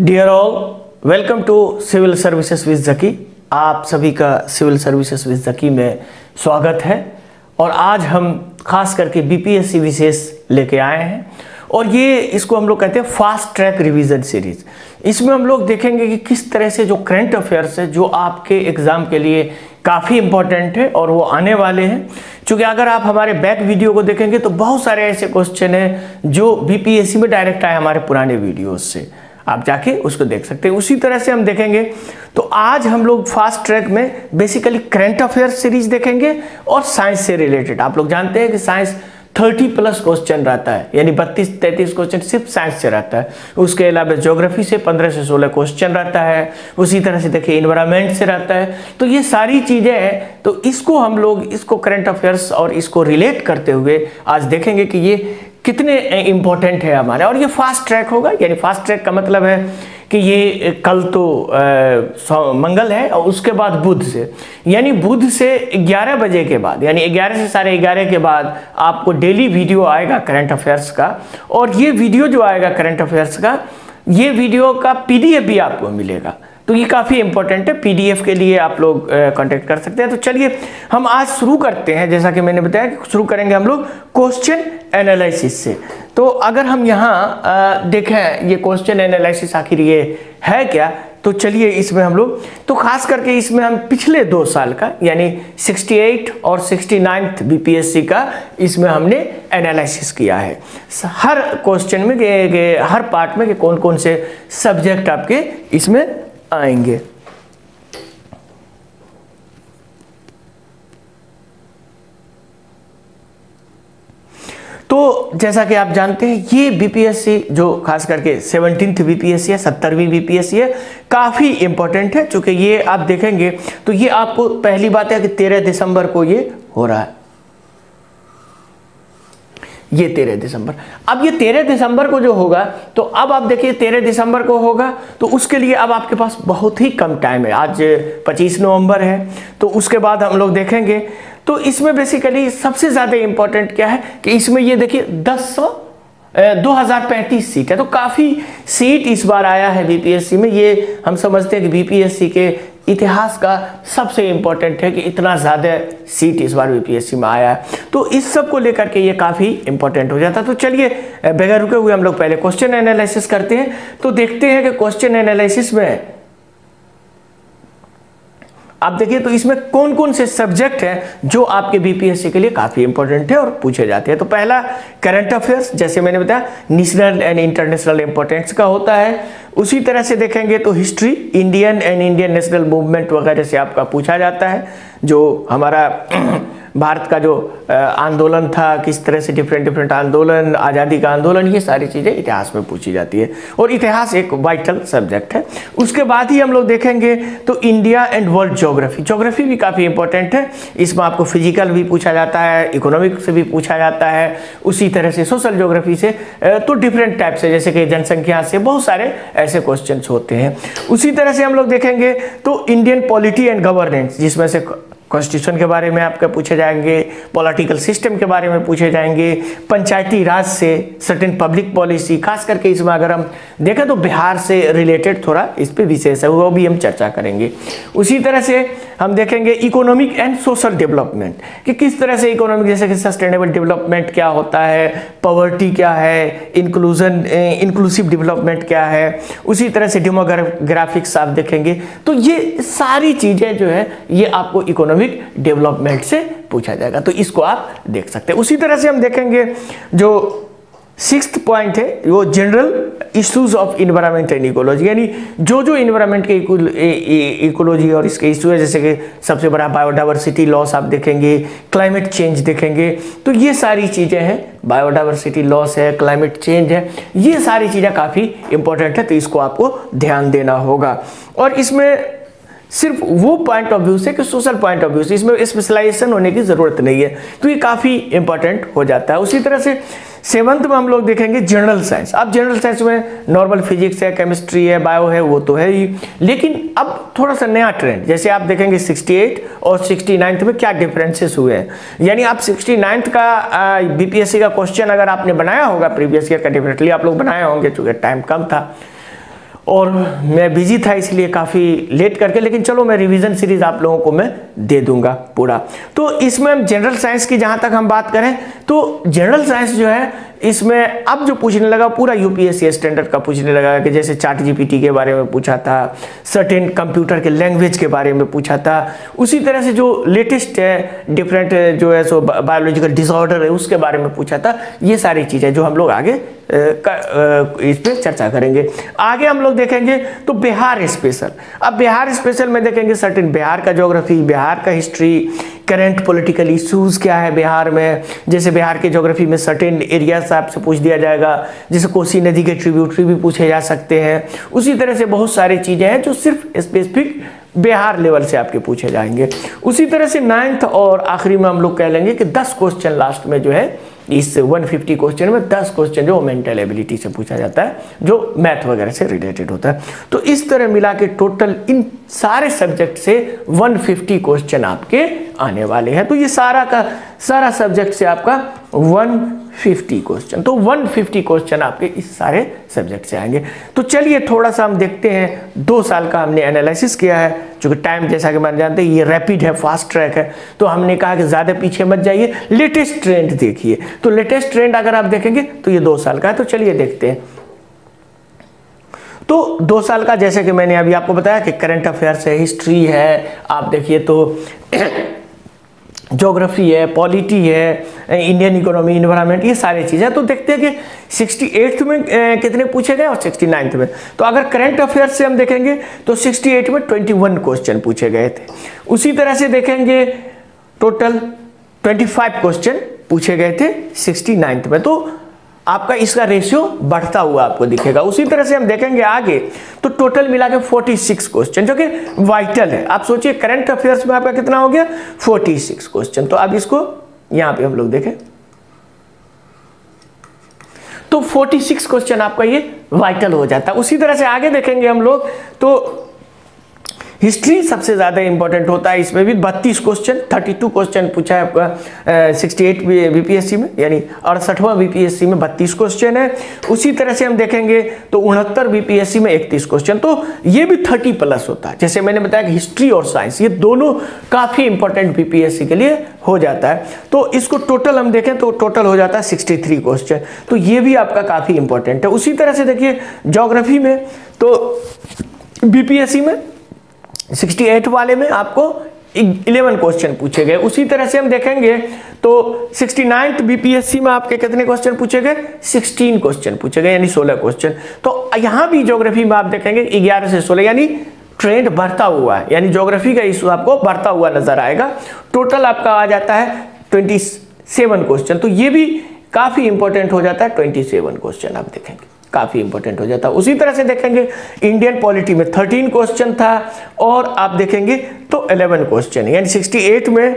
Dear all, welcome to civil services with Zaki. आप सभी का सिविल सर्विसेज विद जकी में स्वागत है। और आज हम खास करके बीपीएससी विशेष लेके आए हैं और ये इसको हम लोग कहते हैं फास्ट ट्रैक रिवीजन सीरीज। इसमें हम लोग देखेंगे कि किस तरह से जो करंट अफेयर्स है जो आपके एग्जाम के लिए काफ़ी इंपॉर्टेंट है और वो आने वाले हैं। क्योंकि अगर आप हमारे बैक वीडियो को देखेंगे तो बहुत सारे ऐसे क्वेश्चन हैं जो बीपीएससी में डायरेक्ट आए हमारे पुराने वीडियोज से, आप जाके उसको देख सकते हैं। उसी तरह से हम देखेंगे तो आज हम लोग फास्ट ट्रैक में बेसिकली करंट अफेयर्स सीरीज देखेंगे और साइंस से रिलेटेड। आप लोग जानते हैं कि साइंस 30+ क्वेश्चन रहता है, यानी 32-33 क्वेश्चन सिर्फ साइंस से रहता है। उसके अलावा ज्योग्राफी से 15 से 16 क्वेश्चन रहता है। उसी तरह से देखिए इन्वायरमेंट से रहता है। तो ये सारी चीज़ें हैं, तो इसको हम लोग इसको करंट अफेयर्स और इसको रिलेट करते हुए आज देखेंगे कि ये कितने इम्पोर्टेंट है हमारे। और ये फास्ट ट्रैक होगा, यानी फास्ट ट्रैक का मतलब है कि ये कल तो मंगल है और उसके बाद बुध से, यानी बुध से 11 बजे के बाद, यानी 11 से 11:30 के बाद आपको डेली वीडियो आएगा करंट अफेयर्स का। और ये वीडियो जो आएगा करंट अफेयर्स का, ये वीडियो का पीडीएफ भी आपको मिलेगा। तो ये काफ़ी इंपॉर्टेंट है। पीडीएफ के लिए आप लोग कांटेक्ट कर सकते हैं। तो चलिए हम आज शुरू करते हैं। जैसा कि मैंने बताया कि शुरू करेंगे हम लोग क्वेश्चन एनालिसिस से। तो अगर हम यहाँ देखें ये क्वेश्चन एनालिसिस आखिर ये है क्या, तो चलिए इसमें हम लोग तो खास करके इसमें हम पिछले 2 साल का यानी 68 और 69 बीपीएससी का इसमें हमने एनालिसिस किया है। हर क्वेश्चन में हर पार्ट में कौन कौन से सब्जेक्ट आपके इसमें आएंगे। तो जैसा कि आप जानते हैं ये बीपीएससी जो खास करके 17th बीपीएससी है, 70वीं बीपीएससी है, काफ़ी इंपॉर्टेंट है। चूंकि ये आप देखेंगे तो ये आपको पहली बात है कि 13 दिसंबर को ये हो रहा है। ये 13 दिसंबर, अब ये 13 दिसंबर को जो होगा, तो अब आप देखिए 13 दिसंबर को होगा तो उसके लिए अब आपके पास बहुत ही कम टाइम है। आज 25 नवंबर है, तो उसके बाद हम लोग देखेंगे। तो इसमें बेसिकली सबसे ज़्यादा इंपॉर्टेंट क्या है कि इसमें ये देखिए 2035 सीट है। तो काफ़ी सीट इस बार आया है बीपीएससी में। ये हम समझते हैं कि बीपीएससी के इतिहास का सबसे इम्पोर्टेंट है कि इतना ज़्यादा सीट इस बार बीपीएससी में आया है। तो इस सब को लेकर के ये काफ़ी इंपॉर्टेंट हो जाता है। तो चलिए बगैर रुके हुए हम लोग पहले क्वेश्चन एनालिसिस करते हैं। तो देखते हैं कि क्वेश्चन एनालिसिस में आप देखिए तो इसमें कौन कौन से सब्जेक्ट हैं जो आपके बीपीएससी के लिए काफ़ी इंपॉर्टेंट है और पूछे जाते हैं। तो पहला करंट अफेयर्स, जैसे मैंने बताया नेशनल एंड इंटरनेशनल इंपॉर्टेंस का होता है। उसी तरह से देखेंगे तो history, Indian and Indian national movement वगैरह से आपका पूछा जाता है। जो हमारा भारत का जो आंदोलन था, किस तरह से डिफरेंट आंदोलन, आज़ादी का आंदोलन, ये सारी चीज़ें इतिहास में पूछी जाती है और इतिहास एक वाइटल सब्जेक्ट है। उसके बाद ही हम लोग देखेंगे तो India and world geography. Geography भी काफ़ी इंपॉर्टेंट है। इसमें आपको फिजिकल भी पूछा जाता है, इकोनॉमिक से भी पूछा जाता है, उसी तरह से सोशल ज्योग्राफी से, तो डिफरेंट टाइप से, जैसे कि जनसंख्या से बहुत सारे ऐसे क्वेश्चन होते हैं। उसी तरह से हम लोग देखेंगे तो इंडियन पॉलिटी एंड गवर्नेंस, जिसमें से कॉन्स्टिट्यूशन के बारे में आपके पूछे जाएंगे, पॉलिटिकल सिस्टम के बारे में पूछे जाएंगे, पंचायती राज से सर्टेन पब्लिक पॉलिसी, खास करके इसमें अगर हम देखें तो बिहार से रिलेटेड थोड़ा इस पे विशेष है, वो भी हम चर्चा करेंगे। उसी तरह से हम देखेंगे इकोनॉमिक एंड सोशल डेवलपमेंट, कि किस तरह से इकोनॉमिक, जैसे कि सस्टेनेबल डेवलपमेंट क्या होता है, पॉवर्टी क्या है, इंक्लूसिव डेवलपमेंट क्या है, उसी तरह से डेमोग्राफिक्स आप देखेंगे। तो ये सारी चीज़ें जो है ये आपको इकोनॉमिक डेवलपमेंट से पूछा जाएगा, तो इसको आप देख सकते हैं। उसी तरह से हम देखेंगे जो 6th पॉइंट है वो general issues of environment and ecology, यानी जो इन्वायरमेंट के इकोलॉजी और इसके इशू है, जैसे कि सबसे बड़ा बायोडाइवर्सिटी लॉस आप देखेंगे, क्लाइमेट चेंज देखेंगे। तो ये सारी चीज़ें हैं, बायोडाइवर्सिटी लॉस है, क्लाइमेट चेंज है, ये सारी चीज़ें काफ़ी इंपॉर्टेंट है, तो इसको आपको ध्यान देना होगा। और इसमें सिर्फ वो पॉइंट ऑफ व्यू से कि सोशल पॉइंट ऑफ व्यू से, इसमें स्पेशलाइजेशन होने की ज़रूरत नहीं है, तो ये काफ़ी इंपॉर्टेंट हो जाता है। उसी तरह से 7th में हम लोग देखेंगे जनरल साइंस। अब जनरल साइंस में नॉर्मल फिजिक्स है, केमिस्ट्री है, बायो है, वो तो है ही, लेकिन अब थोड़ा सा नया ट्रेंड, जैसे आप देखेंगे 68 और 69 में क्या डिफरेंसेस हुए हैं। यानी आप 69 का बीपीएससी का क्वेश्चन अगर आपने बनाया होगा प्रीवियस ईयर का, डेफिनेटली आप लोग बनाए होंगे, चूँकि टाइम कम था, और मैं बिजी था इसलिए काफ़ी लेट करके, लेकिन चलो मैं रिवीजन सीरीज आप लोगों को मैं दे दूंगा पूरा। तो इसमें हम जनरल साइंस की जहाँ तक हम बात करें तो जनरल साइंस जो है इसमें अब जो पूछने लगा पूरा यूपीएससी स्टैंडर्ड का पूछने लगा कि जैसे चैट जीपीटी के बारे में पूछा था, सर्टेन कंप्यूटर के लैंग्वेज के बारे में पूछा था, उसी तरह से जो लेटेस्ट है डिफरेंट जो है सो बायोलॉजिकल डिसऑर्डर है उसके बारे में पूछा था। ये सारी चीज़ें जो हम लोग आगे इस पर चर्चा करेंगे। आगे हम लोग देखेंगे तो बिहार स्पेशल। अब बिहार स्पेशल में देखेंगे सर्टेन बिहार का ज्योग्राफी, बिहार का हिस्ट्री, करंट पॉलिटिकल इश्यूज क्या है बिहार में, जैसे बिहार के ज्योग्राफी में सर्टेन एरियाज आपसे पूछ दिया जाएगा, जैसे कोसी नदी के ट्रिब्यूटरी भी पूछे जा सकते हैं। उसी तरह से बहुत सारी चीज़ें हैं जो सिर्फ स्पेसिफिक बिहार लेवल से आपके पूछे जाएंगे। उसी तरह से 9th और आखिरी में हम लोग कह लेंगे कि 10 क्वेश्चन लास्ट में जो है इस 150 क्वेश्चन में 10 क्वेश्चन जो मेंटल एबिलिटी से पूछा जाता है, जो मैथ वगैरह से रिलेटेड होता है। तो इस तरह मिला के टोटल इन सारे सब्जेक्ट से 150 क्वेश्चन आपके आने वाले हैं। तो ये सारा का सारा सब्जेक्ट से आपका 150 क्वेश्चन, तो 150 क्वेश्चन आपके इस सारे सब्जेक्ट से आएंगे। तो चलिए थोड़ा सा हम देखते हैं, 2 साल का हमने एनालिसिस किया है, क्योंकि टाइम जैसा कि मान जानते हैं ये रैपिड है, फास्ट ट्रैक है, तो हमने कहा कि ज़्यादा पीछे मत जाइए, लेटेस्ट ट्रेंड देखिए। तो लेटेस्ट ट्रेंड अगर आप देखेंगे तो ये 2 साल का है। तो चलिए देखते हैं। तो 2 साल का जैसे कि मैंने अभी आपको बताया कि करंट अफेयर्स है, हिस्ट्री है, आप देखिए तो ज्योग्राफी है, पॉलिटी है, इंडियन इकोनॉमी, इन्वायरमेंट, ये सारी चीज़ें। तो देखते हैं कि 68th में कितने पूछे गए और 69th में। तो अगर करंट अफेयर्स से हम देखेंगे तो 68 में 21 क्वेश्चन पूछे गए थे। उसी तरह से देखेंगे टोटल 25 क्वेश्चन पूछे गए थे 69th में। तो आपका इसका रेशियो बढ़ता हुआ आपको दिखेगा। उसी तरह से हम देखेंगे आगे तो टोटल मिला के 46 क्वेश्चन, जो कि वाइटल है। आप सोचिए करंट अफेयर्स में आपका कितना हो गया, 46 क्वेश्चन। तो अब इसको यहां पे हम लोग देखें तो 46 क्वेश्चन आपका ये वाइटल हो जाता है। उसी तरह से आगे देखेंगे हम लोग तो हिस्ट्री सबसे ज़्यादा इंपॉर्टेंट होता है, इसमें भी 32 क्वेश्चन, 32 क्वेश्चन पूछा है आपका 68 बीपीएससी में, यानी 68वां बीपीएससी में 32 क्वेश्चन है। उसी तरह से हम देखेंगे तो 69 बीपीएससी में 31 क्वेश्चन। तो ये भी 30+ होता है। जैसे मैंने बताया कि हिस्ट्री और साइंस ये दोनों काफ़ी इंपॉर्टेंट बीपीएससी के लिए हो जाता है। तो इसको टोटल हम देखें तो टोटल हो जाता है 63 क्वेश्चन। तो ये भी आपका काफ़ी इंपॉर्टेंट है। उसी तरह से देखिए ज्योग्राफी में तो बीपीएससी में 68 वाले में आपको 11 क्वेश्चन पूछे गए। उसी तरह से हम देखेंगे तो 69th बीपीएससी में आपके कितने क्वेश्चन पूछे गए, 16 क्वेश्चन पूछे गए, यानी 16 क्वेश्चन। तो यहाँ भी ज्योग्राफी में आप देखेंगे 11 से 16, यानी ट्रेंड बढ़ता हुआ है, यानी ज्योग्राफी का इशू आपको बढ़ता हुआ नजर आएगा। टोटल आपका आ जाता है 27 क्वेश्चन। तो ये भी काफ़ी इंपॉर्टेंट हो जाता है, 27 क्वेश्चन आप देखेंगे काफ़ी इंपॉर्टेंट हो जाता है। उसी तरह से देखेंगे इंडियन पॉलिटी में 13 क्वेश्चन था और आप देखेंगे तो 11 क्वेश्चन, यानी 68 में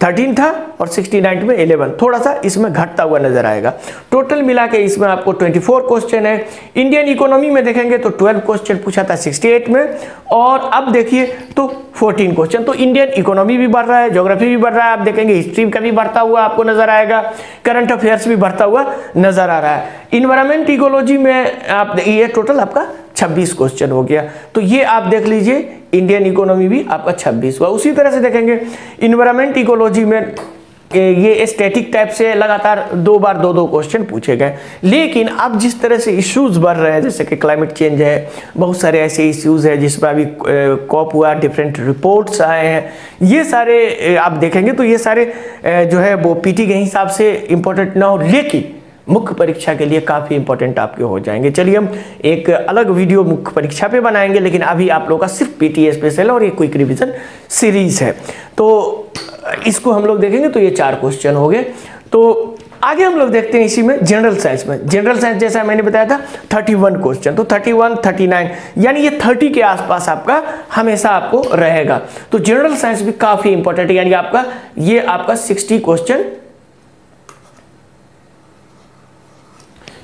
13 था और 69 में 11, थोड़ा सा इसमें घटता हुआ नजर आएगा। टोटल मिला के इसमें आपको 24 क्वेश्चन है। इंडियन इकोनॉमी में देखेंगे तो 12 क्वेश्चन पूछा था 68 में, और अब देखिए तो 14 क्वेश्चन। तो इंडियन इकोनॉमी भी बढ़ रहा है, ज्योग्राफी भी बढ़ रहा है, आप देखेंगे हिस्ट्री का भी बढ़ता हुआ आपको नजर आएगा, करंट अफेयर्स भी बढ़ता हुआ नजर आ रहा है। इन्वायरमेंट इकोलॉजी में आप ये टोटल आपका 26 क्वेश्चन हो गया। तो ये आप देख लीजिए इंडियन इकोनॉमी भी आपका 26 हुआ। उसी तरह से देखेंगे इन्वायरमेंट इकोलॉजी में ये स्टैटिक टाइप से लगातार 2 बार 2 क्वेश्चन पूछे गए। लेकिन अब जिस तरह से इश्यूज बढ़ रहे हैं, जैसे कि क्लाइमेट चेंज है, बहुत सारे ऐसे इश्यूज है जिस पर अभी कॉप हुआ, डिफरेंट रिपोर्ट्स आए हैं, ये सारे आप देखेंगे तो ये सारे जो है वो पीटी के हिसाब से इंपॉर्टेंट ना हो, लेकिन मुख्य परीक्षा के लिए काफ़ी इंपॉर्टेंट आपके हो जाएंगे। चलिए हम एक अलग वीडियो मुख्य परीक्षा पे बनाएंगे, लेकिन अभी आप लोगों का सिर्फ पीटी स्पेशल और ये क्विक रिवीजन सीरीज है। तो इसको हम लोग देखेंगे तो ये 4 क्वेश्चन हो गए। तो आगे हम लोग देखते हैं इसी में जनरल साइंस में। जनरल साइंस जैसा मैंने बताया था 31 क्वेश्चन, तो 31, 39 यानी ये 30 के आसपास आपका हमेशा आपको रहेगा। तो जनरल साइंस भी काफ़ी इंपॉर्टेंट है, यानी आपका ये आपका 60 क्वेश्चन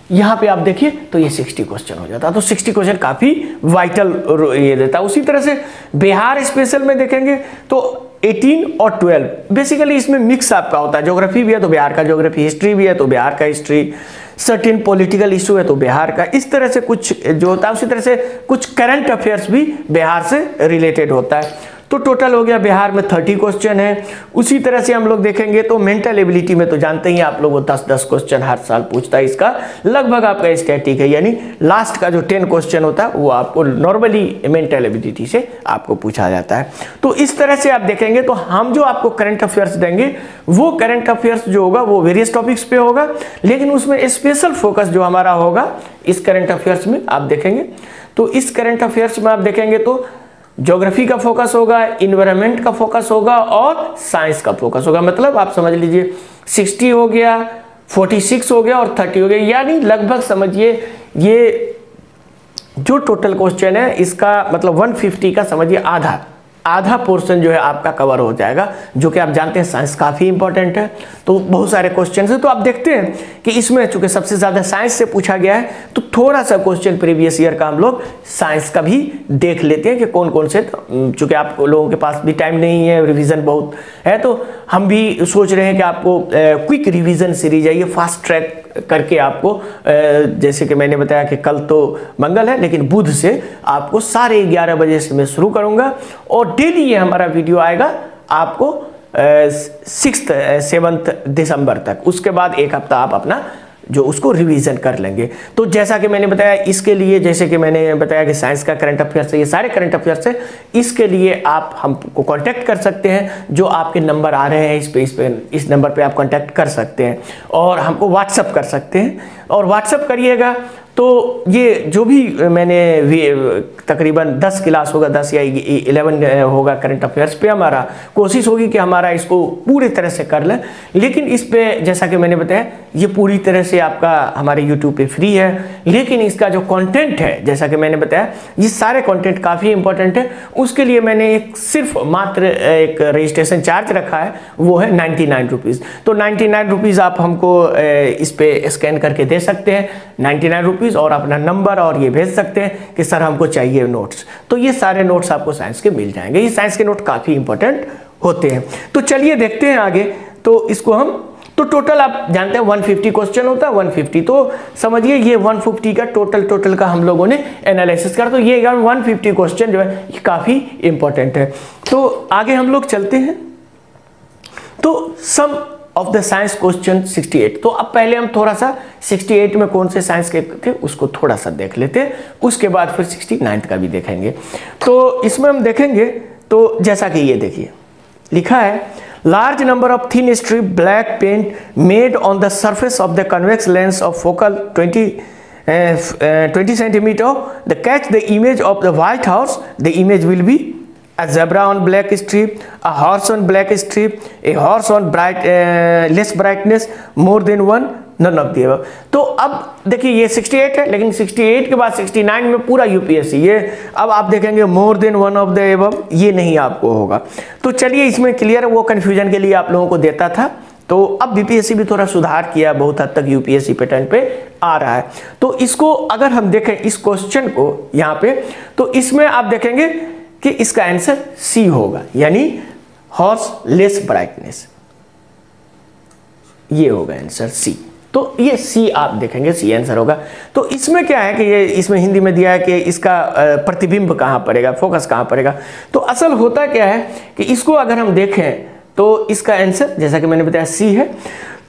यहाँ पे आप देखिए तो ये 60 क्वेश्चन हो जाता है। तो 60 क्वेश्चन काफ़ी वाइटल ये देता है। उसी तरह से बिहार स्पेशल में देखेंगे तो 18 और 12 बेसिकली इसमें मिक्स आपका होता है। ज्योग्राफी भी है तो बिहार का ज्योग्राफी, हिस्ट्री भी है तो बिहार का हिस्ट्री, सर्टेन पॉलिटिकल इशू है तो बिहार का, इस तरह से कुछ जो होता है। उसी तरह से कुछ करंट अफेयर्स भी बिहार से रिलेटेड होता है। तो टोटल हो गया बिहार में 30 क्वेश्चन है। उसी तरह से हम लोग देखेंगे तो मेंटल एबिलिटी में तो जानते ही आप लोग वो 10-10 क्वेश्चन हर साल पूछता है। इसका लगभग आपका स्टैटिक है, यानी लास्ट का जो 10 क्वेश्चन होता है वो आपको नॉर्मली मेंटल एबिलिटी से आपको पूछा जाता है। तो इस तरह से आप देखेंगे तो हम जो आपको करंट अफेयर्स देंगे वो करंट अफेयर्स जो होगा वो वेरियस टॉपिक्स पे होगा, लेकिन उसमें स्पेशल फोकस जो हमारा होगा इस करंट अफेयर्स में आप देखेंगे तो इस करंट अफेयर्स में आप देखेंगे तो ज्योग्राफी का फोकस होगा, इन्वायरमेंट का फोकस होगा और साइंस का फोकस होगा। मतलब आप समझ लीजिए 60 हो गया, 46 हो गया और 30 हो गया, यानी लगभग समझिए ये जो टोटल क्वेश्चन है इसका मतलब 150 का समझिए आधा पोर्शन जो है आपका कवर हो जाएगा, जो कि आप जानते हैं साइंस काफ़ी इंपॉर्टेंट है। तो बहुत सारे क्वेश्चन है, तो आप देखते हैं कि इसमें चूंकि सबसे ज़्यादा साइंस से पूछा गया है तो थोड़ा सा क्वेश्चन प्रीवियस ईयर का हम लोग साइंस का भी देख लेते हैं कि कौन कौन से, चूंकि आप लोगों के पास भी टाइम नहीं है, रिवीजन बहुत है, तो हम भी सोच रहे हैं कि आपको क्विक रिवीजन सीरीज है, ये फास्ट ट्रैक करके आपको जैसे कि मैंने बताया कि कल तो मंगल है लेकिन बुध से आपको 11:30 बजे से मैं शुरू करूंगा और डेली ये हमारा वीडियो आएगा आपको 7 दिसंबर तक। उसके बाद एक हफ्ता आप अपना जो उसको रिवीजन कर लेंगे। तो जैसा कि मैंने बताया इसके लिए, जैसे कि मैंने बताया कि साइंस का करंट अफेयर्स है, ये सारे करंट अफेयर्स है, इसके लिए आप हमको कांटेक्ट कर सकते हैं। जो आपके नंबर आ रहे हैं इस नंबर पे आप कांटेक्ट कर सकते हैं और हमको व्हाट्सअप कर सकते हैं। और व्हाट्सअप करिएगा तो ये जो भी मैंने तकरीबन 10 क्लास होगा, 10 या 11 होगा करंट अफेयर्स पे, हमारा कोशिश होगी कि हमारा इसको पूरी तरह से कर लें। लेकिन इस पे जैसा कि मैंने बताया ये पूरी तरह से आपका हमारे यूट्यूब पे फ्री है, लेकिन इसका जो कंटेंट है जैसा कि मैंने बताया ये सारे कंटेंट काफ़ी इंपॉर्टेंट है। उसके लिए मैंने सिर्फ मात्र एक रजिस्ट्रेशन चार्ज रखा है, वो है 99 रुपीज़। तो 99 रुपीज़ आप हमको इस पे स्कैन करके दे सकते हैं, 99 रुपीज़, और अपना नंबर और ये भेज सकते हैं कि सर हमको चाहिए नोट्स। तो ये सारे नोट्स आपको साइंस के मिल जाएंगे। ये साइंस के नोट काफ़ी इंपॉर्टेंट होते हैं। तो चलिए देखते हैं आगे। तो इसको हम तो टोटल आप जानते हैं 150 क्वेश्चन होता है, 150 तो समझिए ये 150 का टोटल का हम लोगों ने एनालिसिस करा। तो ये 150 क्वेश्चन जो है ये काफ़ी इंपॉर्टेंट है। तो आगे हम लोग चलते हैं। तो सम ऑफ द साइंस क्वेश्चन 68। तो अब पहले हम थोड़ा सा 68 में कौन से साइंस के थे उसको थोड़ा सा देख लेते हैं, उसके बाद फिर 69 का भी देखेंगे। तो इसमें हम देखेंगे तो जैसा कि ये देखिए लिखा है, large number of thin strip black paint made on the surface of the convex lens of focal 20 centimetre the catch the image of the white horse, the image will be a zebra on black strip, a horse on black strip, a horse on less brightness, more than one, none of the above। तो अब देखिए ये 68 है, लेकिन 68 के बाद 69 में पूरा यूपीएससी, ये अब आप देखेंगे मोर than one of the above, ये नहीं आपको होगा। तो चलिए इसमें क्लियर है, वो कन्फ्यूजन के लिए आप लोगों को देता था। तो अब बीपीएससी भी थोड़ा सुधार किया, बहुत हद तक यूपीएससी पैटर्न पे आ रहा है। तो इसको अगर हम देखें इस क्वेश्चन को यहाँ पे, तो इसमें आप देखेंगे कि इसका आंसर सी होगा, यानी हॉर्स लेस ब्राइटनेस, ये होगा आंसर सी। तो ये सी आप देखेंगे, सी आंसर होगा। तो इसमें क्या है कि ये इसमें हिंदी में दिया है कि इसका प्रतिबिंब कहाँ पड़ेगा, फोकस कहाँ पड़ेगा। तो असल होता क्या है कि इसको अगर हम देखें तो इसका आंसर जैसा कि मैंने बताया सी है।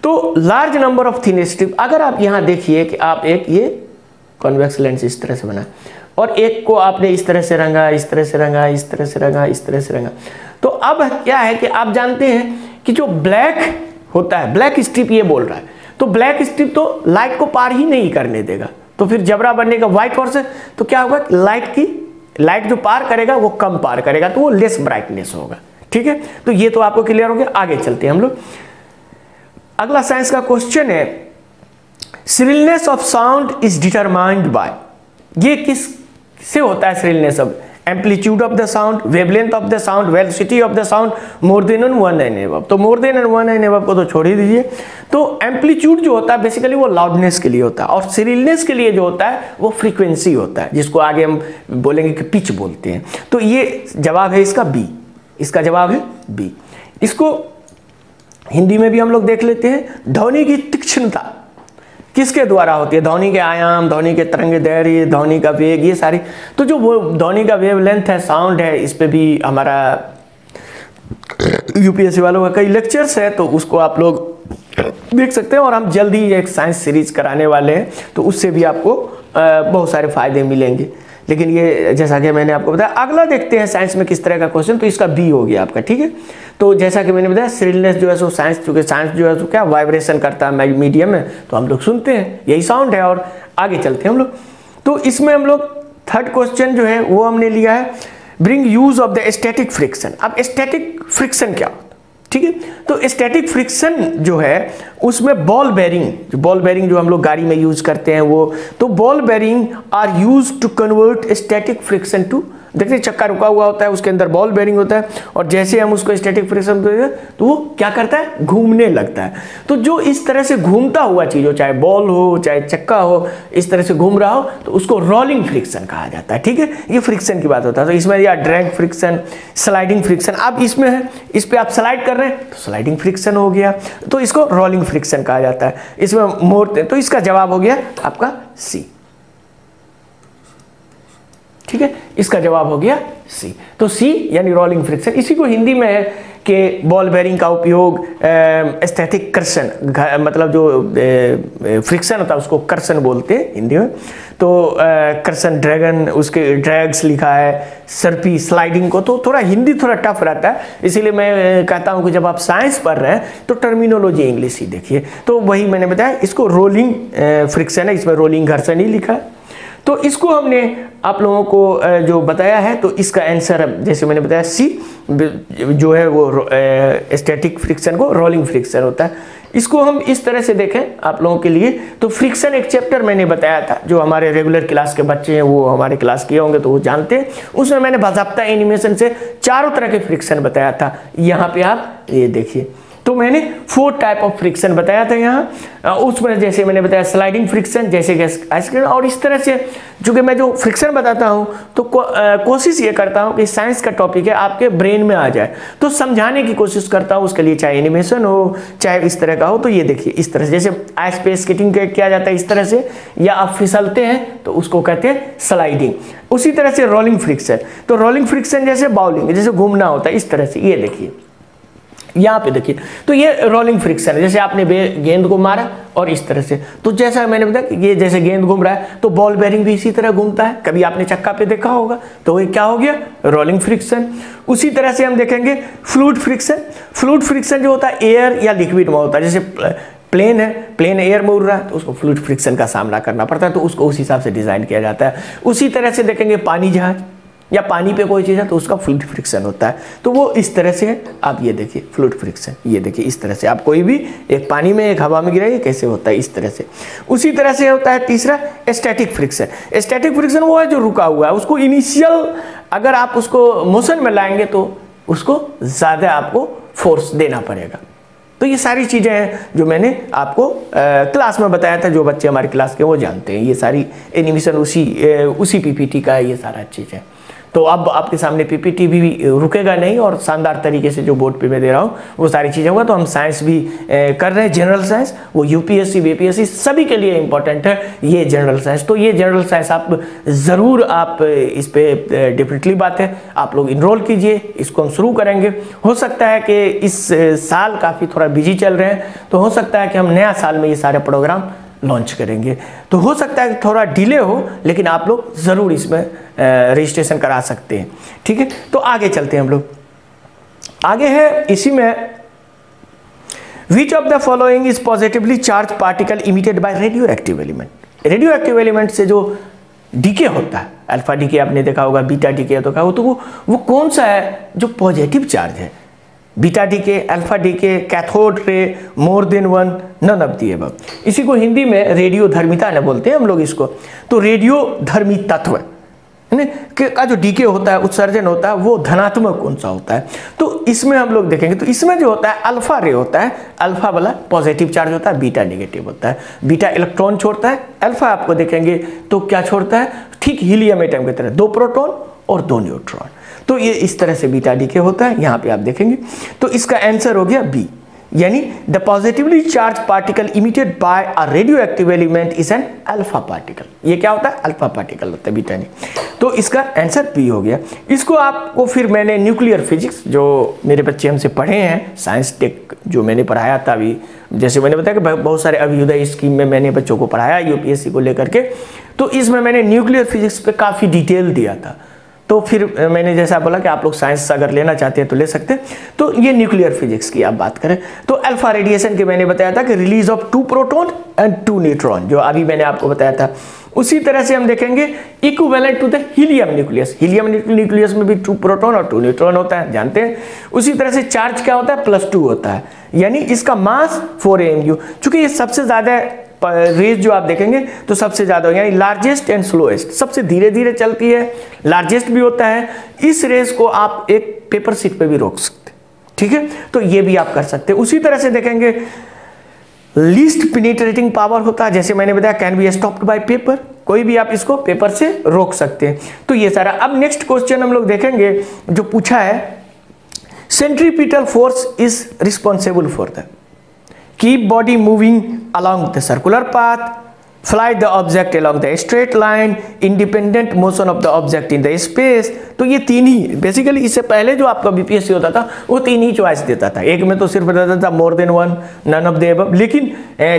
तो large number of thin strip, अगर आप यहाँ देखिए कि आप एक ये कॉन्वेक्स लेंस इस तरह से बना और एक को आपने इस तरह से रंगा, इस तरह से रंगा, इस तरह से रंगा, इस तरह से रंगा। तो अब क्या है कि आप जानते हैं कि जो ब्लैक होता है, ब्लैक स्ट्रिप ये बोल रहा है, तो ब्लैक स्ट्रिप तो लाइट को पार ही नहीं करने देगा। तो फिर जबरा बनने का व्हाइट हॉर्स है, तो क्या होगा, लाइट जो पार करेगा वो कम पार करेगा, तो वो लेस ब्राइटनेस होगा। ठीक है, तो ये तो आपको क्लियर हो गया। आगे चलते हैं हम लोग। अगला साइंस का क्वेश्चन है, shrillness of sound is determined by, ये किस से होता है shrillness of, amplitude of the sound, wavelength of the sound, velocity of the sound more than 1 and above. तो मोर देन 1 एंड एबव को तो छोड़ ही दीजिए। तो एम्पलीट्यूड जो होता है बेसिकली वो लाउडनेस के लिए होता है, और श्रिलनेस के लिए जो होता है वो फ्रीक्वेंसी होता है, जिसको आगे हम बोलेंगे कि पिच बोलते हैं। तो ये जवाब है इसका बी, इसका जवाब है बी। इसको हिंदी में भी हम लोग देख लेते हैं। ध्वनि की तीक्ष्णता किसके द्वारा होती है? ध्वनि के आयाम, ध्वनि के तरंग दैर्घ्य, ध्वनि का वेग, ये सारी। तो जो वो ध्वनि का वेवलेंथ है, साउंड है, इस पे भी हमारा यूपीएससी वालों का कई लेक्चर्स है, तो उसको आप लोग देख सकते हैं। और हम जल्दी एक साइंस सीरीज कराने वाले हैं, तो उससे भी आपको बहुत सारे फायदे मिलेंगे। लेकिन ये जैसा कि मैंने आपको बताया, अगला देखते हैं साइंस में किस तरह का क्वेश्चन। तो इसका बी हो गया आपका, ठीक है। तो जैसा कि मैंने बताया श्रिलनेस जो है सो साइंस, चूंकि साइंस जो है सो क्या वाइब्रेशन करता है मीडियम में, तो हम लोग सुनते हैं, यही साउंड है। और आगे चलते हैं हम लोग। तो इसमें हम लोग थर्ड क्वेश्चन जो है वो हमने लिया है, bring use of the static friction. अब स्टैटिक फ्रिक्शन क्या होता है, ठीक है। तो स्टैटिक फ्रिक्शन जो है उसमें बॉल बेरिंग जो हम लोग गाड़ी में यूज करते हैं वो, तो ball bearing are use to convert static friction to, देखिए चक्का रुका हुआ होता है, उसके अंदर बॉल बेरिंग होता है, और जैसे हम उसको स्टैटिक फ्रिक्शन देते हैं तो वो क्या करता है, घूमने लगता है। तो जो इस तरह से घूमता हुआ चीज हो, चाहे बॉल हो चाहे चक्का हो, इस तरह से घूम रहा हो, तो उसको रोलिंग फ्रिक्शन कहा जाता है, ठीक है। ये फ्रिक्शन की बात होता है। तो इसमें या ड्रैग फ्रिक्शन, स्लाइडिंग फ्रिक्शन, अब इसमें है, इस पे आप स्लाइड कर रहे हैं तो स्लाइडिंग फ्रिक्शन हो गया, तो इसको रोलिंग फ्रिक्शन कहा जाता है। इसमें मोर, तो इसका जवाब हो गया आपका सी, ठीक है। इसका जवाब हो गया सी। तो सी यानी रोलिंग फ्रिक्शन। इसी को हिंदी में है कि बॉल बेरिंग का उपयोग स्टैटिक कर्षण, मतलब जो फ्रिक्शन होता है उसको कर्षण बोलते हैं हिंदी में। तो कर्षण, ड्रैगन, उसके ड्रैग्स लिखा है, सर्पी, स्लाइडिंग को, तो थोड़ा हिंदी थोड़ा टफ रहता है, इसीलिए मैं कहता हूं कि जब आप साइंस पढ़ रहे हैं तो टर्मिनोलॉजी इंग्लिश ही देखिए। तो वही मैंने बताया, इसको रोलिंग फ्रिक्शन है, इसमें रोलिंग घर्षण ही लिखा है। तो इसको हमने आप लोगों को जो बताया है, तो इसका आंसर जैसे मैंने बताया सी जो है वो स्टैटिक फ्रिक्शन को रोलिंग फ्रिक्शन होता है। इसको हम इस तरह से देखें आप लोगों के लिए, तो फ्रिक्शन एक चैप्टर मैंने बताया था, जो हमारे रेगुलर क्लास के बच्चे हैं वो हमारे क्लास किए होंगे तो वो जानते हैं। उसमें मैंने बाज़ाब्ता एनिमेशन से चारों तरह के फ्रिक्शन बताया था। यहाँ पे आप ये देखिए, तो मैंने 4 टाइप ऑफ फ्रिक्शन बताया था यहाँ। उसमें जैसे मैंने बताया स्लाइडिंग फ्रिक्शन, जैसे कि आइसक्रीम, और इस तरह से चूंकि मैं जो फ्रिक्शन बताता हूँ तो कोशिश ये करता हूँ कि साइंस का टॉपिक है आपके ब्रेन में आ जाए, तो समझाने की कोशिश करता हूँ उसके लिए, चाहे एनिमेशन हो चाहे इस तरह का हो। तो ये देखिए इस तरह से, जैसे आइस पे स्केटिंग किया जाता है इस तरह से, या आप फिसलते हैं तो उसको कहते हैं स्लाइडिंग। उसी तरह से रोलिंग फ्रिक्शन, तो रोलिंग फ्रिक्शन जैसे बाउलिंग, जैसे घूमना होता है इस तरह से, ये देखिए यहाँ पे देखिए, तो ये रोलिंग फ्रिक्शन है, जैसे आपने गेंद को मारा और इस तरह से, तो जैसा मैंने बताया कि ये जैसे गेंद घूम रहा है तो बॉल बेरिंग भी इसी तरह घूमता है, कभी आपने चक्का पे देखा होगा, तो ये क्या हो गया, रोलिंग फ्रिक्शन। उसी तरह से हम देखेंगे फ्लूइड फ्रिक्शन। फ्लूइड फ्रिक्शन जो होता है एयर या लिक्विड में होता है, जैसे प्लेन है, प्लेन एयर में उड़ रहा है तो उसको फ्लूइड फ्रिक्शन का सामना करना पड़ता है, तो उसको उस हिसाब से डिजाइन किया जाता है। उसी तरह से देखेंगे पानी जहाज या पानी पे कोई चीज़ है तो उसका फ्लूइड फ्रिक्शन होता है, तो वो इस तरह से है। आप ये देखिए फ्लूइड फ्रिक्शन, ये देखिए इस तरह से, आप कोई भी एक पानी में एक हवा में गिराइए कैसे होता है इस तरह से। उसी तरह से होता है तीसरा स्टैटिक फ्रिक्शन। स्टैटिक फ्रिक्शन वो है जो रुका हुआ है, उसको इनिशियल अगर आप उसको मोशन में लाएंगे तो उसको ज़्यादा आपको फोर्स देना पड़ेगा। तो ये सारी चीज़ें हैं जो मैंने आपको क्लास में बताया था, जो बच्चे हमारी क्लास के वो जानते हैं। ये सारी एनिमेशन उसी पीपीटी का है, ये सारा चीज़ है। तो अब आपके सामने पीपीटी भी रुकेगा नहीं, और शानदार तरीके से जो बोर्ड पे मैं दे रहा हूँ वो सारी चीज़ें होगा। तो हम साइंस भी कर रहे हैं, जनरल साइंस, वो यूपीएससी बीपीएससी सभी के लिए इंपॉर्टेंट है ये जनरल साइंस। तो ये जनरल साइंस आप ज़रूर आप इस पर डेफिनेटली बात है, आप लोग इनरोल कीजिए, इसको हम शुरू करेंगे। हो सकता है कि इस साल काफ़ी थोड़ा बिजी चल रहे हैं, तो हो सकता है कि हम नया साल में ये सारे प्रोग्राम लॉन्च करेंगे। तो हो सकता है कि थोड़ा डिले हो, लेकिन आप लोग ज़रूर इसमें रजिस्ट्रेशन करा सकते हैं, ठीक है। तो आगे चलते हैं हम लोग, आगे है इसी में, which of the following is positively charge particle emitted by radioactive element. Radioactive element से जो डीके होता है, अल्फा डीके आपने देखा होगा, बीटा डीके होता है, तो वो कौन सा है जो पॉजिटिव चार्ज है? Beta decay, alpha decay, cathode ray, more than one, none of the above. इसी को हिंदी में रेडियो धर्मिता न बोलते हैं हम लोग इसको। तो रेडियो धर्मी तत्व, का जो डीके होता है, उत्सर्जन होता है, वो धनात्मक कौन सा होता है। तो इसमें हम लोग देखेंगे तो इसमें जो होता है अल्फा रे होता है, अल्फा वाला पॉजिटिव चार्ज होता है, बीटा नेगेटिव होता है। बीटा इलेक्ट्रॉन छोड़ता है, अल्फा आपको देखेंगे तो क्या छोड़ता है, ठीक हीलियम एटम की तरह 2 प्रोटॉन और 2 न्यूट्रॉन। तो ये इस तरह से बीटा डीके होता है, यहाँ पे आप देखेंगे। तो इसका आंसर हो गया बी, यानी the positively charge particle emitted by a radioactive element is an alpha particle. ये क्या होता है, अल्फा पार्टिकल होता है, बीटा नहीं। तो इसका आंसर बी हो गया। इसको आपको फिर मैंने न्यूक्लियर फिजिक्स जो मेरे बच्चे हमसे पढ़े हैं, साइंस टेक जो मैंने पढ़ाया था अभी, जैसे मैंने बताया कि बहुत सारे अभ्युदय स्कीम में मैंने बच्चों को पढ़ाया यूपीएससी को लेकर के, तो इसमें मैंने न्यूक्लियर फिजिक्स पे काफ़ी डिटेल दिया था। तो फिर मैंने जैसा बोला कि आप लोग साइंस अगर लेना चाहते हैं तो ले सकते हैं। तो ये न्यूक्लियर फिजिक्स की आप बात करें तो अल्फा रेडिएशन के मैंने बताया था कि release of 2 proton and 2 neutron, जो अभी मैंने आपको बताया था। उसी तरह से हम देखेंगे equivalent to the helium nucleus. Helium nucleus में भी 2 प्रोटॉन और 2 न्यूट्रॉन होता है, जानते हैं। उसी तरह से चार्ज क्या होता है, +2 होता है, यानी इसका मास 4 AMU। चूंकि ये सबसे ज्यादा रेज जो आप देखेंगे तो सबसे ज्यादा, यानी लार्जेस्ट एंड स्लोएस्ट, सबसे धीरे धीरे चलती है, लार्जेस्ट भी होता है। इस रेज को आप एक पेपर शीट पे भी रोक सकते, ठीक है। तो ये भी आप कर सकते हैं। उसी तरह से देखेंगे लीस्ट पेनिट्रेटिंग पावर होता है, जैसे मैंने बताया can be stopped bye paper, कोई भी आप इसको पेपर से रोक सकते हैं। तो ये सारा। अब नेक्स्ट क्वेश्चन हम लोग देखेंगे जो पूछा है, centripetal force is responsible for the keep body moving along the circular path, fly the object along the straight line, independent motion of the object in the space। तो ये 3 ही बेसिकली, इससे पहले जो आपका बीपीएससी होता था वो 3 ही चॉइस देता था। एक में तो सिर्फ देता था more than 1, none of the above, लेकिन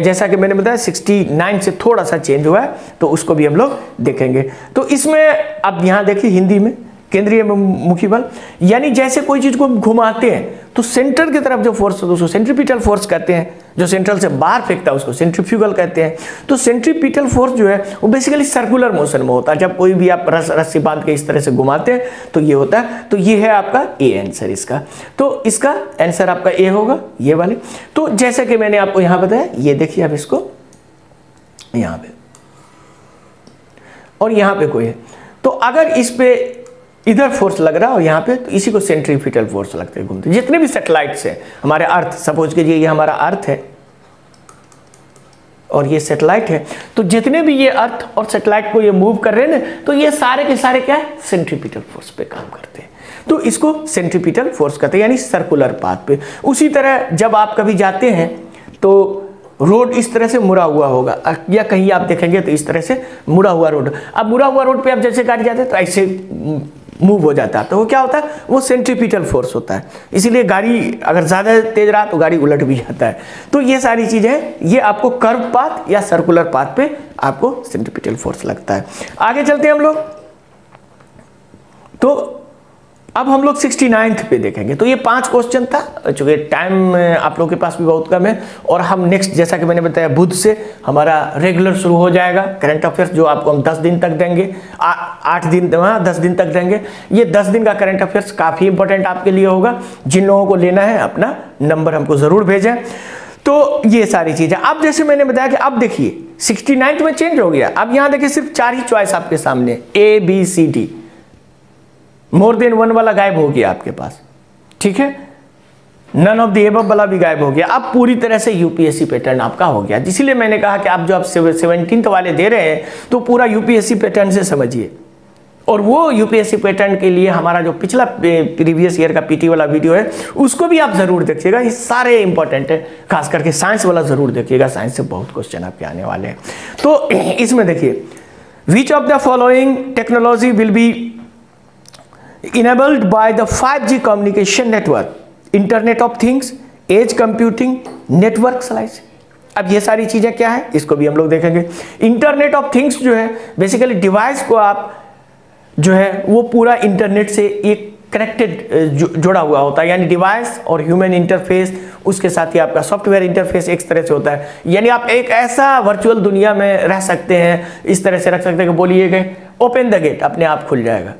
जैसा कि मैंने बताया 69 से थोड़ा सा चेंज हुआ है, तो उसको भी हम लोग देखेंगे। तो इसमें अब यहाँ देखिए हिंदी में केंद्रीय मुखी बल, यानी जैसे कोई चीज को घुमाते हैं तो सेंटर की तरफ जो फोर्स होता है उसको सेंट्रीपिटल फोर्स कहते हैं, जो सेंट्रल से बाहर फेंकता है उसको सेंट्रीफ्यूगल कहते हैं। तो सेंट्रीपिटल फोर्स जो है वो बेसिकली सर्कुलर मोशन में होता है। जब कोई भी आप रस्सी बांध के इस तरह से घुमाते हैं तो ये होता है। तो ये है आपका ए आंसर इसका। तो इसका आंसर आपका ए होगा, ये वाले। तो जैसे कि मैंने आपको यहां बताया, ये देखिए आप इसको यहां पे और यहां पे कोई है, तो अगर इस पे इधर फोर्स लग रहा है और यहाँ पे, तो इसी को सेंट्रीपिटल फोर्स लगते हैं घूमते। जितने भी सैटेलाइट्स हैं हमारे अर्थ, सपोज कीजिए ये हमारा अर्थ है और ये सैटेलाइट है, तो जितने भी ये अर्थ और सैटेलाइट को ये मूव कर रहे हैं ना, तो ये सारे के सारे क्या है, सेंट्रीपिटल फोर्स पे काम करते हैं। तो इसको सेंट्रीपिटल फोर्स कहते हैं, यानी सर्कुलर पाथ पे। उसी तरह जब आप कभी जाते हैं तो रोड इस तरह से मुड़ा हुआ होगा, या कहीं आप देखेंगे तो इस तरह से मुड़ा हुआ रोड। अब मुड़ा हुआ रोड पे आप जैसे गाड़ी जाते हैं तो ऐसे मूव हो जाता है, तो वो क्या होता है, वो सेंट्रीपिटल फोर्स होता है। इसीलिए गाड़ी अगर ज़्यादा तेज रहा तो गाड़ी उलट भी जाता है। तो ये सारी चीज़ें, ये आपको कर्व पाथ या सर्कुलर पाथ पे आपको सेंट्रीपिटल फोर्स लगता है। आगे चलते हैं हम लोग। तो अब हम लोग 69th पे देखेंगे। तो ये 5 क्वेश्चन था, चूंकि टाइम आप लोगों के पास भी बहुत कम है, और हम नेक्स्ट जैसा कि मैंने बताया बुध से हमारा रेगुलर शुरू हो जाएगा करंट अफेयर्स, जो आपको हम 10 दिन तक देंगे, 8 दिन 10 दिन तक देंगे। ये 10 दिन का करंट अफेयर्स काफ़ी इंपॉर्टेंट आपके लिए होगा। जिन लोगों को लेना है अपना नंबर हमको ज़रूर भेजें। तो ये सारी चीज़ें अब जैसे मैंने बताया कि अब देखिए 69th में चेंज हो गया। अब यहाँ देखिए सिर्फ 4 ही चॉइस आपके सामने, ABCD, मोर देन 1 वाला गायब हो गया आपके पास, ठीक है। नन ऑफ द एबव वाला भी गायब हो गया। अब पूरी तरह से यूपीएससी पैटर्न आपका हो गया। इसीलिए मैंने कहा कि आप जो आप 17th वाले दे रहे हैं तो पूरा यूपीएससी पैटर्न से समझिए। और वो यूपीएससी पैटर्न के लिए हमारा जो पिछला प्रीवियस ईयर का पीटी वाला वीडियो है उसको भी आप जरूर देखिएगा। ये सारे इंपॉर्टेंट है, खास करके साइंस वाला जरूर देखिएगा, साइंस से बहुत क्वेश्चन आपके आने वाले हैं। तो इसमें देखिए, विच of the following technology will be enabled by the 5G communication network, Internet of Things, Edge Computing, Network Slicing। अब ये सारी चीजें क्या है इसको भी हम लोग देखेंगे। इंटरनेट ऑफ थिंग्स जो है बेसिकली डिवाइस को आप जो है वो पूरा इंटरनेट से एक कनेक्टेड जुड़ा हुआ होता है, यानी डिवाइस और ह्यूमन इंटरफेस, उसके साथ ही आपका सॉफ्टवेयर इंटरफेस एक तरह से होता है। यानी आप एक ऐसा वर्चुअल दुनिया में रह सकते हैं, इस तरह से रख सकते हैं कि बोलिए कि ओपन द गेट, अपने आप खुल जाएगा,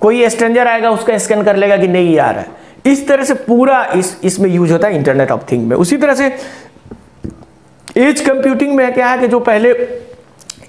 कोई स्ट्रेंजर आएगा उसका स्कैन कर लेगा कि नहीं आ रहा है। इस तरह से पूरा इसमें यूज होता है इंटरनेट ऑफ थिंग में। उसी तरह से एज कंप्यूटिंग में क्या है कि जो पहले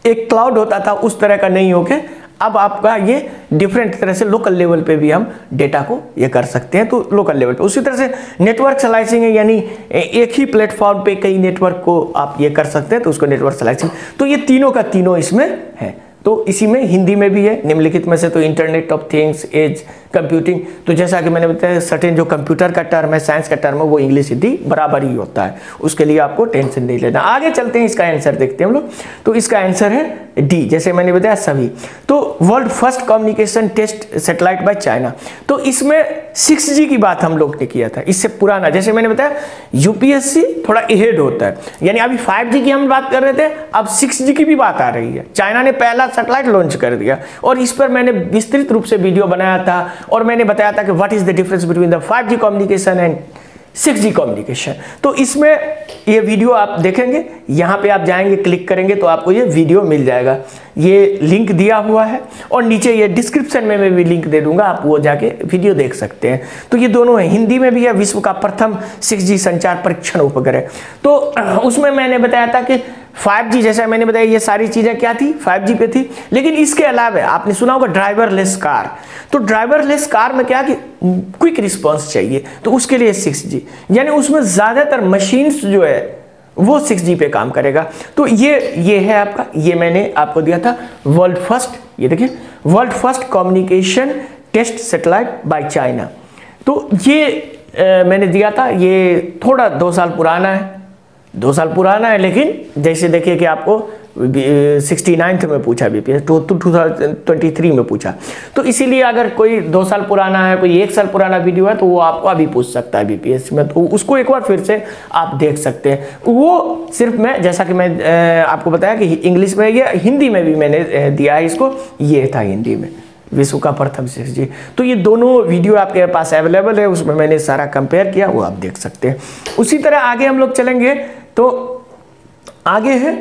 एक क्लाउड होता था उस तरह का नहीं होके अब आपका ये डिफरेंट तरह से लोकल लेवल पे भी हम डेटा को ये कर सकते हैं, तो लोकल लेवल पे। उसी तरह से नेटवर्क स्लाइसिंग है, यानी एक ही प्लेटफॉर्म पे कई नेटवर्क को आप ये कर सकते हैं, तो उसको नेटवर्क स्लाइसिंग। तो ये तीनों का तीनों इसमें है। तो इसी में हिंदी में भी है निम्नलिखित में से तो internet of things, edge computing, तो जैसा कि मैंने बताया सर्टेन जो कंप्यूटर का टर्म है, साइंस का टर्म है, वो इंग्लिश हिंदी बराबर ही होता है, उसके लिए आपको टेंशन नहीं लेना। आगे चलते हैं, इसका आंसर देखते हैं हम लोग। तो इसका आंसर है डी, जैसे मैंने बताया सभी। तो world first communication test satellite by China, तो इसमें 6G की बात हम लोग ने किया था, इससे पुराना। जैसे मैंने बताया यूपीएससी थोड़ा अहेड होता है, यानी अभी 5G की हम बात कर रहे थे, अब 6G की भी बात आ रही है। चाइना ने पहला सैटेलाइट लॉन्च कर दिया और इस पर मैंने विस्तृत रूप से वीडियो बनाया था और मैंने बताया था कि what is the difference between the 5G communication and 6G communication. तो इसमें ये वीडियो आप देखेंगे, यहाँ पे आप जाएंगे, क्लिक करेंगे तो आपको ये वीडियो मिल जाएगा। ये लिंक दिया हुआ है और नीचे ये डिस्क्रिप्शन में मैं भी लिंक दे दूंगा, आप वो जाके वीडियो देख सकते हैं। तो ये दोनों है, हिंदी में भी है, विश्व का प्रथम 6G संचार परीक्षण उपग्रह। तो उसमें मैंने बताया था कि 5G, जैसा मैंने बताया ये सारी चीजें क्या थी, 5G पे थी। लेकिन इसके अलावा आपने सुना होगा ड्राइवरलेस कार, तो ड्राइवरलेस कार में क्या कि क्विक रिस्पॉन्स चाहिए, तो उसके लिए 6G, यानी उसमें ज्यादातर मशीन्स जो है वो 6G पे काम करेगा। तो ये है आपका, ये मैंने आपको दिया था वर्ल्ड फर्स्ट, ये देखिए world first communication test satellite by China. तो ये मैंने दिया था, ये थोड़ा 2 साल पुराना है, 2 साल पुराना है, लेकिन जैसे देखिए कि आपको 69th में पूछा बीपीएस, 2023 में पूछा, तो इसीलिए अगर कोई 2 साल पुराना है, कोई 1 साल पुराना वीडियो है, तो वो आपको अभी पूछ सकता है बीपीएस में, तो उसको एक बार फिर से आप देख सकते हैं। वो सिर्फ मैं, जैसा कि मैं आपको बताया कि इंग्लिश में, ये हिंदी में भी मैंने दिया है इसको, ये था हिंदी में विश्व का प्रथम 6G। तो ये दोनों वीडियो आपके पास अवेलेबल है, उसमें मैंने सारा कंपेयर किया, वो आप देख सकते हैं। उसी तरह आगे हम लोग चलेंगे, तो आगे है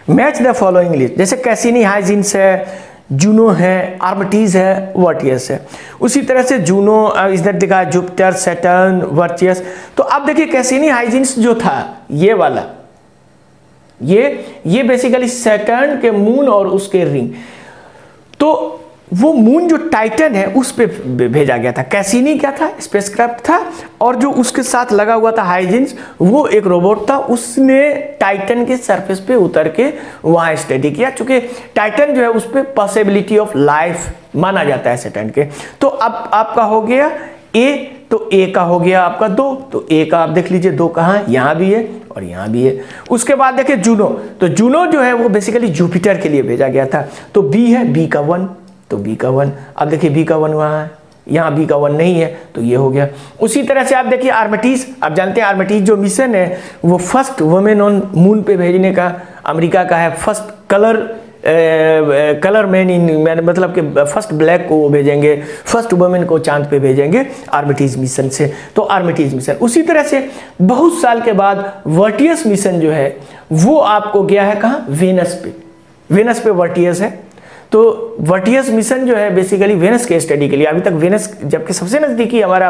मैच द फॉलोइंग लिस्ट, जैसे कैसिनी हाइजिन्स है, जूनो है, आर्मटीज है, वर्टियस है। उसी तरह से जूनो इधर दिखा, जुपिटर, सैटर्न, वर्टियस। तो अब देखिए कैसिनी हाइजिन्स जो था ये वाला, ये बेसिकली सैटर्न के मून और उसके रिंग, तो वो मून जो टाइटन है उस पे भेजा गया था। कैसिनी क्या था, स्पेसक्राफ्ट था, और जो उसके साथ लगा हुआ था हाइजिन्स, वो एक रोबोट था, उसने टाइटन के सरफेस पे उतर के वहां स्टडी किया, चूंकि टाइटन जो है उस पे पॉसिबिलिटी ऑफ लाइफ माना जाता है सैटर्न के। तो अब आपका हो गया ए, तो ए का हो गया आपका 2, तो ए का आप देख लीजिए 2 कहाँ है, यहाँ भी है और यहाँ भी है। उसके बाद देखिए जूनो, तो जूनो जो है वो बेसिकली जुपिटर के लिए भेजा गया था, तो बी है, बी का 1, तो बी का 1। अब देखिए बी का 1 वहाँ है, यहाँ बी का 1 नहीं है, तो ये हो गया। उसी तरह से आप देखिए आर्मटीज, आप जानते हैं आर्मटीज जो मिशन है वो फर्स्ट वुमेन ऑन मून पे भेजने का अमेरिका का है, फर्स्ट कलर मैन इन, मतलब कि फर्स्ट ब्लैक को वो भेजेंगे, फर्स्ट वुमेन को चांद पे भेजेंगे आर्मटीज मिशन से, तो आर्मटीज मिशन। उसी तरह से बहुत साल के बाद वर्टियस मिशन जो है वो आपको गया है कहाँ, वेनस पे, वेनस पे वर्टियस है। तो वर्टियस मिशन जो है बेसिकली वेनस के स्टडी के लिए, अभी तक वेनस जबकि सबसे नज़दीकी हमारा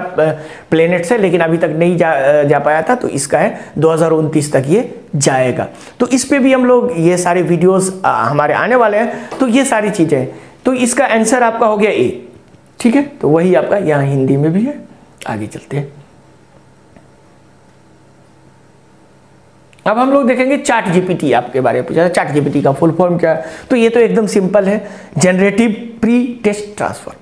प्लेनेट है, लेकिन अभी तक नहीं जा पाया था, तो इसका है 2029 तक ये जाएगा। तो इस पे भी हम लोग ये सारे वीडियोस हमारे आने वाले हैं, तो ये सारी चीज़ें, तो इसका आंसर आपका हो गया ए, ठीक है। तो वही आपका यहाँ हिंदी में भी है। आगे चलते हैं, अब हम लोग देखेंगे चैट जीपीटी आपके बारे में पूछा था, चैट जीपीटी का फुल फॉर्म क्या है, तो ये तो एकदम सिंपल है, जनरेटिव प्री टेस्ट ट्रांसफर,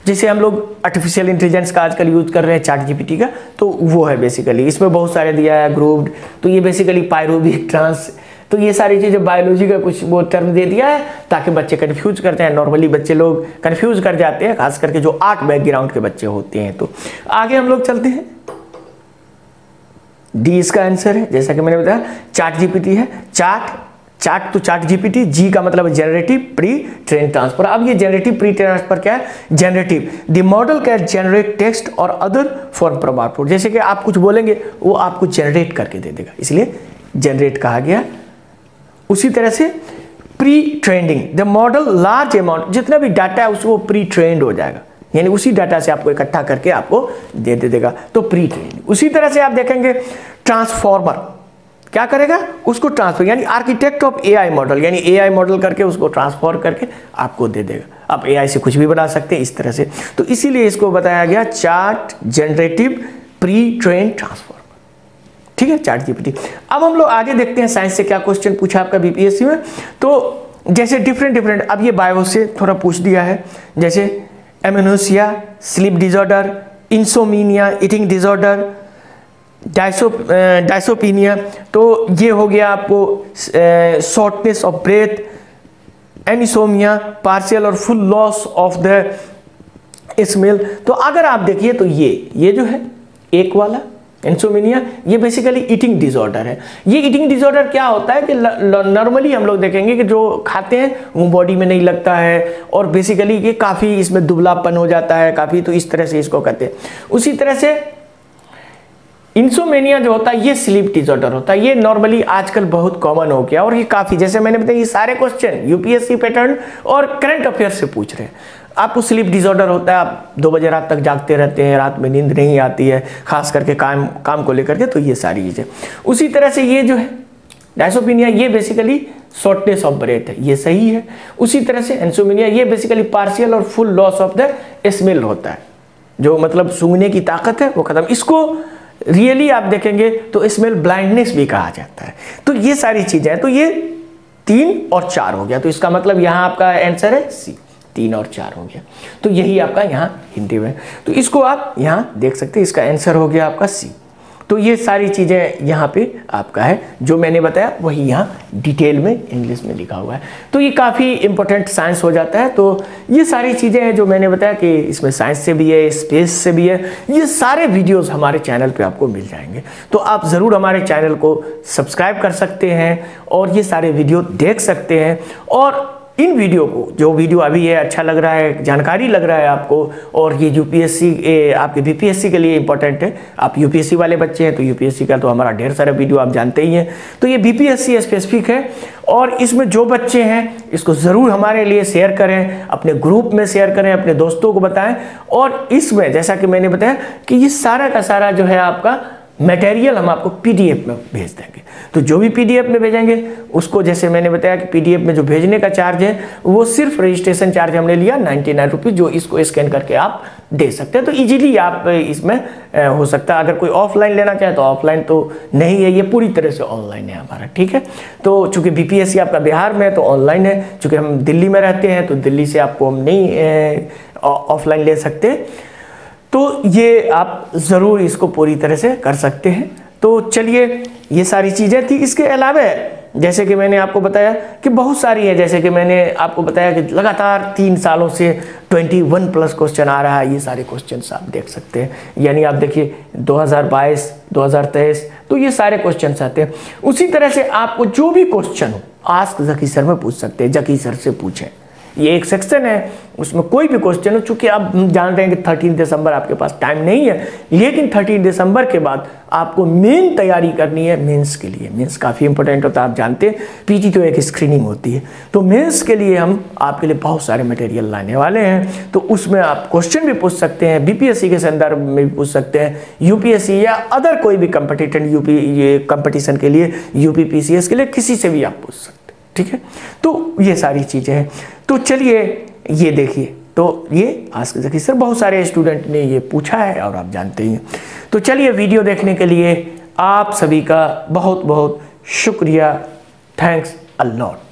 जैसे हम लोग आर्टिफिशियल इंटेलिजेंस का आजकल यूज कर रहे हैं चैट जीपीटी का, तो वो है बेसिकली। इसमें बहुत सारे दिया है, ग्रुप्ड, तो ये बेसिकली पायरोबिक ट्रांस, तो ये सारी चीज़ें बायोलॉजी का कुछ वो टर्म दे दिया है ताकि बच्चे कंफ्यूज करते हैं, नॉर्मली बच्चे लोग कंफ्यूज कर जाते हैं, खास करके जो आर्ट बैकग्राउंड के बच्चे होते हैं। तो आगे हम लोग चलते हैं, डी इसका आंसर है, जैसा कि मैंने बताया चैट जीपीटी है। चैट तो चैट जीपीटी, जी का मतलब जनरेटिव प्री ट्रेन ट्रांसफर। अब ये जनरेटिव प्री ट्रांसफर क्या है, generative, the model can generate text और अदर फॉर्म फ्रॉम आउटपुट, जैसे कि आप कुछ बोलेंगे वो आपको जनरेट करके दे देगा, इसलिए जनरेट कहा गया। उसी तरह से pre trending, the model large amount, जितना भी डाटा है उसको प्री ट्रेंड हो जाएगा, यानी उसी डाटा से आपको इकट्ठा करके आपको दे देगा, तो प्री ट्रेनिंग। उसी तरह से आप देखेंगे ट्रांसफॉर्मर, क्या करेगा, उसको ट्रांसफर, यानी आर्किटेक्ट ऑफ एआई मॉडल, यानी एआई मॉडल करके उसको ट्रांसफर करके आपको दे देगा। आप एआई से कुछ भी बना सकते हैं इस तरह से। तो इसीलिए इसको बताया गया chart generative pre train transformer. ठीक है, चार्ट जीपीटी। अब हम लोग आगे देखते हैं साइंस से क्या क्वेश्चन पूछा आपका बीपीएससी में। तो जैसे डिफरेंट, अब ये बायो से थोड़ा पूछ दिया है, जैसे amnesia, sleep disorder, insomnia, eating disorder, dyspnoea, तो ये हो गया आपको shortness of breath, anosmia, partial और full loss of the smell. तो अगर आप देखिए तो ये जो है एक वाला इंसोमिनिया, ये बेसिकली ईटिंग डिसऑर्डर है। ये ईटिंग डिसऑर्डर क्या होता है कि नॉर्मली हम लोग देखेंगे कि जो खाते हैं वो बॉडी में नहीं लगता है और बेसिकली ये काफ़ी इसमें दुबलापन हो जाता है काफ़ी, तो इस तरह से इसको कहते हैं। उसी तरह से इंसोमेनिया जो होता है ये स्लीप डिसऑर्डर होता है। ये नॉर्मली आजकल बहुत कॉमन हो गया और ये काफ़ी, जैसे मैंने बताया, ये सारे क्वेश्चन यूपीएससी पैटर्न और करंट अफेयर से पूछ रहे हैं। आपको स्लीप डिसऑर्डर होता है, आप 2 बजे रात तक जागते रहते हैं, रात में नींद नहीं आती है, खास करके काम को लेकर के, तो ये सारी चीज़ें। उसी तरह से ये जो है डायसोपिनिया, ये बेसिकली शॉर्टनेस ऑफ ब्रेथ है, ये सही है। उसी तरह से इंसोमिनिया, ये बेसिकली पार्शियल और full loss of the smell होता है, जो मतलब सूंघने की ताकत है वो खत्म। इसको रियली आप देखेंगे तो स्मेल ब्लाइंडनेस भी कहा जाता है। तो ये सारी चीजें हैं। तो ये 3 और 4 हो गया, तो इसका मतलब यहाँ आपका आंसर है सी, 3 और 4 हो गया। तो यही आपका यहाँ हिंदी में, तो इसको आप यहाँ देख सकते हैं, इसका आंसर हो गया आपका सी। तो ये सारी चीज़ें यहाँ पे आपका है, जो मैंने बताया वही यहाँ डिटेल में इंग्लिश में लिखा हुआ है। तो ये काफ़ी इंपॉर्टेंट साइंस हो जाता है। तो ये सारी चीज़ें हैं जो मैंने बताया कि इसमें साइंस से भी है, स्पेस से भी है। ये सारे वीडियोस हमारे चैनल पे आपको मिल जाएंगे, तो आप ज़रूर हमारे चैनल को सब्सक्राइब कर सकते हैं और ये सारे वीडियो देख सकते हैं। और इन वीडियो को, जो वीडियो अभी है अच्छा लग रहा है, जानकारी लग रहा है आपको, और ये यूपीएससी आपके बीपीएससी के लिए इंपॉर्टेंट है। आप यूपीएससी वाले बच्चे हैं तो यूपीएससी का तो हमारा ढेर सारा वीडियो आप जानते ही हैं। तो ये बीपीएससी स्पेसिफिक है और इसमें जो बच्चे हैं इसको ज़रूर हमारे लिए शेयर करें, अपने ग्रुप में शेयर करें, अपने दोस्तों को बताएं। और इसमें जैसा कि मैंने बताया कि ये सारा का सारा जो है आपका मटेरियल हम आपको पीडीएफ में भेज देंगे। तो जो भी पीडीएफ में भेजेंगे उसको, जैसे मैंने बताया कि पीडीएफ में जो भेजने का चार्ज है वो सिर्फ रजिस्ट्रेशन चार्ज हमने लिया 99 रुपीज़, जो इसको स्कैन करके आप दे सकते हैं। तो इजीली आप इसमें हो सकता है। अगर कोई ऑफलाइन लेना चाहे तो ऑफलाइन तो नहीं है, ये पूरी तरह से ऑनलाइन है हमारा। ठीक है, तो चूंकि बीपीएससी आपका बिहार में है तो ऑनलाइन है, चूंकि हम दिल्ली में रहते हैं तो दिल्ली से आपको हम नहीं ऑफलाइन ले सकते। तो ये आप ज़रूर इसको पूरी तरह से कर सकते हैं। तो चलिए, ये सारी चीज़ें थी। इसके अलावा जैसे कि मैंने आपको बताया कि बहुत सारी है, जैसे कि मैंने आपको बताया कि लगातार 3 सालों से 21+ क्वेश्चन आ रहा है। ये सारे क्वेश्चन आप देख सकते हैं, यानी आप देखिए 2022, 2023, तो ये सारे क्वेश्चन आते हैं। उसी तरह से आपको जो भी क्वेश्चन हो आस्क जकी सर में पूछ सकते हैं, जकी सर से पूछें। ये एक सेक्शन है, उसमें कोई भी क्वेश्चन हो। चूंकि आप जान रहे हैं कि 13 दिसंबर आपके पास टाइम नहीं है, लेकिन 13 दिसंबर के बाद आपको मेन तैयारी करनी है मेंस के लिए। मेंस काफ़ी इंपॉर्टेंट होता है, आप जानते हैं। पीटी तो एक स्क्रीनिंग होती है, तो मेंस के लिए हम आपके लिए बहुत सारे मटेरियल लाने वाले हैं। तो उसमें आप क्वेश्चन भी पूछ सकते हैं, बीपीएससी के संदर्भ में भी पूछ सकते हैं, यूपीएससी या अदर कोई भी कॉम्पिटिटिव ये कंपटीशन के लिए, यूपीपीसीएस के लिए, किसी से भी आप पूछ सकते हैं। ठीक है, तो ये सारी चीज़ें हैं। तो चलिए ये देखिए, तो ये आस्क जकी सर बहुत सारे स्टूडेंट ने ये पूछा है और आप जानते ही हैं। तो चलिए, वीडियो देखने के लिए आप सभी का बहुत बहुत शुक्रिया। Thanks a lot.